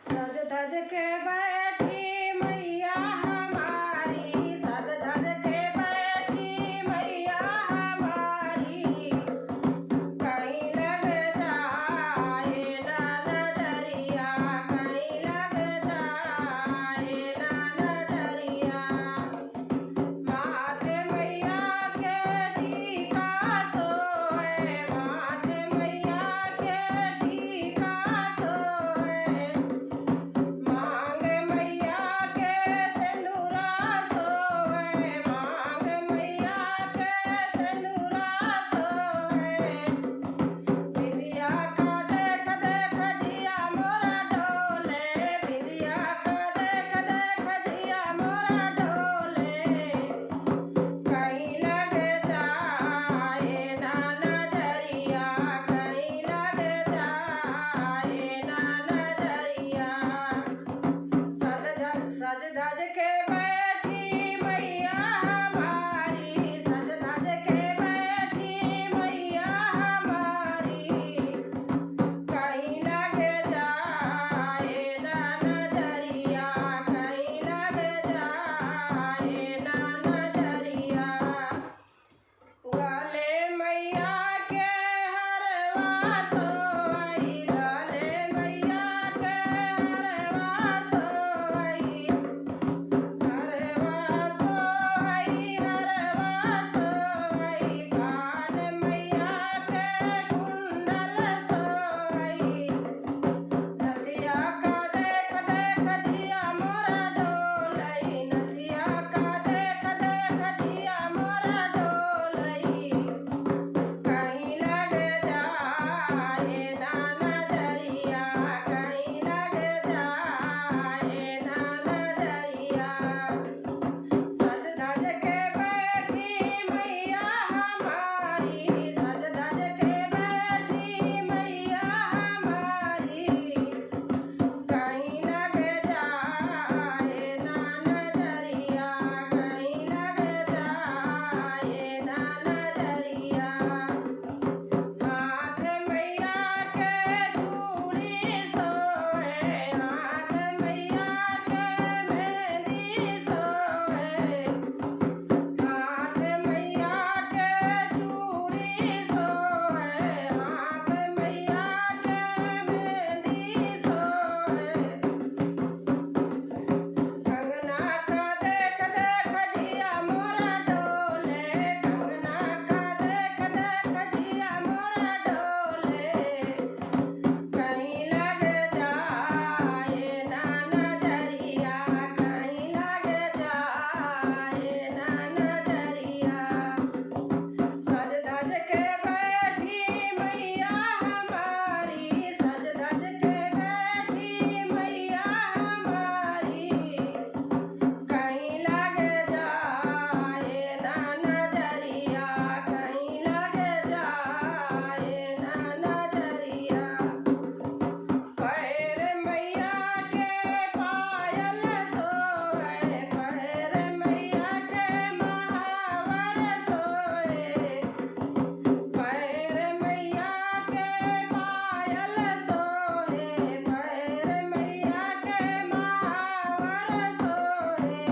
सज धज के बैठी मैया हमारी, सज धज के बैठी मैया हमारी, कहीं लग जाए ना नजरिया, कहीं लग जाए ना नजरिया। माथे मैया के टीका सोए, माथे मैया के टीका सोए, मांग मैया के सिंदूरा सोए, मांग मैया के सिंदूरा सोए। बिंदिया का देख देख जिया मोरा डोले, बिंदिया का देख देख जिया मोरा डोले, कहीं लग जाए ना नजरिया, कहीं लग जाए ना नजरिया। सज धज के बैठी मैया हमारी, सज धज के बैठी मैया हमारी, कहीं लग जाए ना नजरिया, कहीं लग जाए ना नजरिया। गले मैया के हरवा सोई, गले मैया के हरवा सोई, हरवा सोई, हरवा सोई, कान मैया के कुंडल सोई। नदिया का देख देख जिया मोरा डोलई, नदिया का देख देख जिया मोरा डोलई, कहीं लग जाए ना नजरिया, कहीं लग जाए ना नजरिया। सज धज के बैठी मैया हमारी, सज धज के बैठी मैया हमारी, कहीं लग जाए ना नजरिया, कहीं लग जाए ना नजरिया। हाथ मैया के चूड़ी सोए, हाथ मैया के मेहंदी सोए, हाथ मैया के चूड़ी सोए, हाथ मैया के मेहंदी सोए। कंगना का देख देख जिया मोरा डोले, कंगना का देख देख जिया मोरा डोले, कहीं लग जाए ना नजरिया, कहीं लग जाए ना नजरिया। सज धज के बैठी मैया हमारी, सज धज के बैठी मैया हमारी, कहीं लग जाए ना नजरिया, कहीं लग जाए ना नजरिया। पैर मैया के पायल सोए, पैर मैया के महावर सोए, पैर मैया के पायल सोए, पैर मैया के महावर सोए।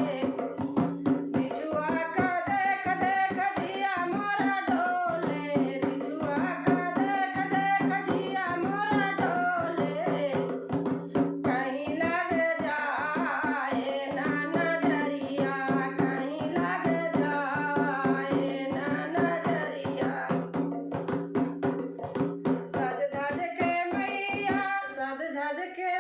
बिछुआ का देख देख जिया मोरा डोले, बिछुआ का देख देख जिया मोरा डोले, कहीं लग जाए ना नजरिया, कहीं लग जाए ना नजरिया। सज धज के मैया, सज धज के